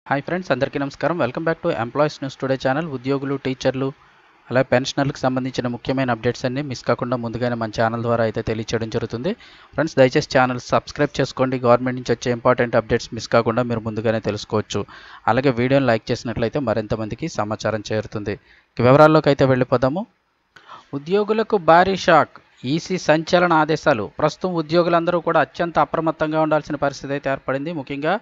Hi friends, అందరికీ నమస్కారం. Welcome back to employees news today channel. ఉద్యోగులు, టీచర్లు అలాగే పెన్షనర్లకు సంబంధించిన ముఖ్యమైన అప్డేట్స్ అన్ని మిస్ కాకుండా ముందుగానే మన ఛానల్ ద్వారా అయితే తెలియచేయడం జరుగుతుంది. ఫ్రెండ్స్, దయచేసి ఛానల్ సబ్స్క్రైబ్ చేసుకోండి. గవర్నమెంట్ నుంచి వచ్చే ఇంపార్టెంట్ అప్డేట్స్ మిస్ కాకుండా మీరు ముందుగానే తెలుసుకోవచ్చు. అలాగే వీడియోని లైక్ చేసినట్లయితే మరింత మందికి సమాచారం చేరుతుంది. వివరాల్లోకి అయితే వెళ్ళిపోదాము. ఉద్యోగులకు భారీ షాక్. ఈసీ సంచలన ఆదేశాలు. ప్రస్తుతం ఉద్యోగులందరూ కూడా అత్యంత అప్రమత్తంగా ఉండాల్సిన పరిస్థితి అయితే ఏర్పడింది. ముఖ్యంగా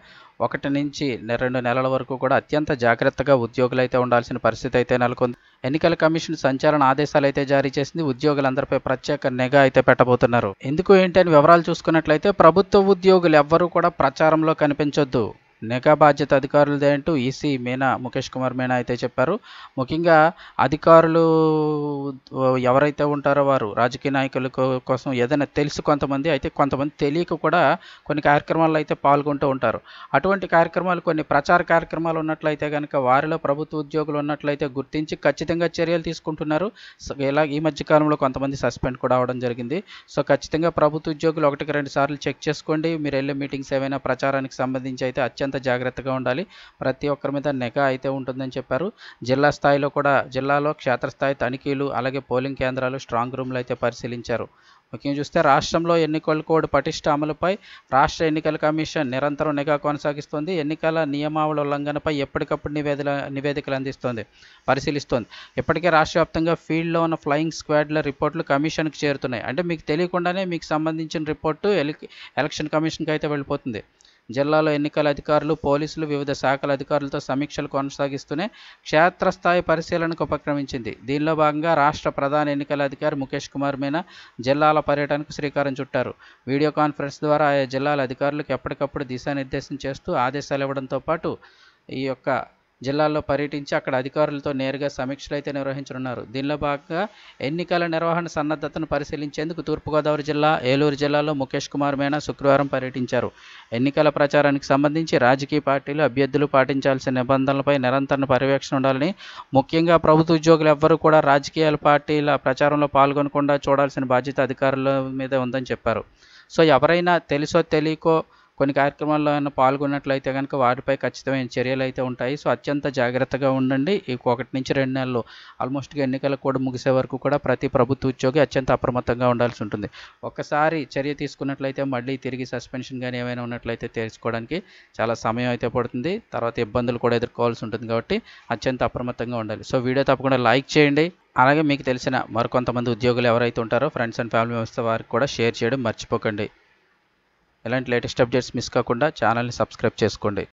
1 నుంచి 2 నెలల వరకు కూడా అత్యంత జాగ్రత్తగా ఉద్యోగులు అయితే ఉండాల్సిన పరిస్థితి అయితే నెలకొంది. ఎన్నికల కమిషన్ సంచలన ఆదేశాలు అయితే జారీ చేసింది. ఉద్యోగులందరిపై ప్రత్యేక నిఘా అయితే పెట్టబోతున్నారు. ఎందుకు ఏంటి అని వివరాలు చూసుకున్నట్లయితే, ప్రభుత్వ ఉద్యోగులు ఎవ్వరూ కూడా ప్రచారంలో కనిపించొద్దు. నిఘా బాధ్యత అధికారులదే అంటూ ఈసీ ముఖేష్ కుమార్ మీనా అయితే చెప్పారు. ముఖ్యంగా అధికారులు ఎవరైతే ఉంటారో వారు రాజకీయ నాయకుల కోసం ఏదైనా తెలుసు కొంతమంది, అయితే కొంతమంది తెలియక కూడా కొన్ని కార్యక్రమాల్లో అయితే పాల్గొంటూ ఉంటారు. అటువంటి కార్యక్రమాలు, కొన్ని ప్రచార కార్యక్రమాలు ఉన్నట్లయితే కనుక వారిలో ప్రభుత్వ ఉద్యోగులు ఉన్నట్లయితే గుర్తించి ఖచ్చితంగా చర్యలు తీసుకుంటున్నారు. ఇలా ఈ మధ్య కాలంలో కొంతమంది సస్పెండ్ కూడా అవడం జరిగింది. సో ఖచ్చితంగా ప్రభుత్వ ఉద్యోగులు 1-2 సార్లు చెక్ చేసుకోండి. మీరు వెళ్ళే మీటింగ్స్ ఏవైనా ప్రచారానికి సంబంధించి అయితే అత్యంత జాగ్రత్తగా ఉండాలి. ప్రతి ఒక్కరి మీద నిఘా అయితే ఉంటుందని చెప్పారు. జిల్లా స్థాయిలో కూడా జిల్లాలో క్షేత్రస్థాయి తనిఖీలు, అలాగే పోలింగ్ కేంద్రాలు, స్ట్రాంగ్ రూమ్లు అయితే పరిశీలించారు. ముఖ్యంగా చూస్తే రాష్ట్రంలో ఎన్నికల కోడ్ పటిష్ట అమలుపై రాష్ట్ర ఎన్నికల కమిషన్ నిరంతరం నిఘా కొనసాగిస్తోంది. ఎన్నికల నియమావళి ఉల్లంఘనపై ఎప్పటికప్పుడు నివేదికలు పరిశీలిస్తోంది. ఇప్పటికే రాష్ట్ర వ్యాప్తంగా ఫీల్డ్లో ఉన్న ఫ్లయింగ్ స్క్వాడ్ల రిపోర్టులు కమిషన్కి చేరుతున్నాయి. అంటే మీకు తెలియకుండానే మీకు సంబంధించిన రిపోర్టు ఎలక్షన్ కమిషన్కి అయితే వెళ్ళిపోతుంది. జిల్లాలో ఎన్నికల అధికారులు, పోలీసులు వివిధ శాఖల అధికారులతో సమీక్షలు కొనసాగిస్తూనే క్షేత్రస్థాయి పరిశీలనకు ఉపక్రమించింది. దీనిలో భాగంగా రాష్ట్ర ప్రధాన ఎన్నికల అధికారి ముఖేష్ కుమార్ మీనా జిల్లాల పర్యటనకు శ్రీకారం చుట్టారు. వీడియో కాన్ఫరెన్స్ ద్వారా ఆయా జిల్లాల అధికారులకు ఎప్పటికప్పుడు దిశానిర్దేశం చేస్తూ ఆదేశాలు ఇవ్వడంతో పాటు ఈ యొక్క జిల్లాల్లో పర్యటించి అక్కడ అధికారులతో నేరుగా సమీక్షలు అయితే నిర్వహించనున్నారు. దీనిలో భాగంగా ఎన్నికల నిర్వహణ సన్నద్ధతను పరిశీలించేందుకు తూర్పుగోదావరి జిల్లా, ఏలూరు జిల్లాలో ముఖేష్ కుమార్ మీనా శుక్రవారం పర్యటించారు. ఎన్నికల ప్రచారానికి సంబంధించి రాజకీయ పార్టీలు, అభ్యర్థులు పాటించాల్సిన నిబంధనలపై నిరంతర పర్యవేక్షణ ఉండాలని, ముఖ్యంగా ప్రభుత్వ ఉద్యోగులు ఎవ్వరూ కూడా రాజకీయ పార్టీల ప్రచారంలో పాల్గొనకుండా చూడాల్సిన బాధ్యత అధికారుల మీద ఉందని చెప్పారు. సో ఎవరైనా తెలుసో తెలియకో కొన్ని కార్యక్రమాల్లో ఏమైనా పాల్గొన్నట్లయితే కనుక వాటిపై ఖచ్చితమైన చర్యలు అయితే ఉంటాయి. సో అత్యంత జాగ్రత్తగా ఉండండి. ఈ 1 నుంచి 2 నెలలు ఆల్మోస్ట్గా ఎన్నికల కూడా ముగిసే వరకు కూడా ప్రతి ప్రభుత్వ ఉద్యోగి అత్యంత అప్రమత్తంగా ఉండాల్సి ఉంటుంది. ఒక్కసారి చర్య తీసుకున్నట్లయితే మళ్ళీ తిరిగి సస్పెన్షన్ కానీ ఏమైనా ఉన్నట్లయితే తెలుసుకోవడానికి చాలా సమయం అయితే పడుతుంది. తర్వాత ఇబ్బందులు కూడా ఎదుర్కోవాల్సి ఉంటుంది. కాబట్టి అత్యంత అప్రమత్తంగా ఉండాలి. సో వీడియో తప్పకుండా లైక్ చేయండి. అలాగే మీకు తెలిసిన మరికొంతమంది ఉద్యోగులు ఎవరైతే ఉంటారో ఫ్రెండ్స్ అండ్ ఫ్యామిలీ మెంబర్స్ వారికి కూడా షేర్ చేయడం మర్చిపోకండి. ఇలాంటి లేటెస్ట్ అప్డేట్స్ మిస్ కాకుండా ఛానల్ని సబ్స్క్రైబ్ చేసుకోండి.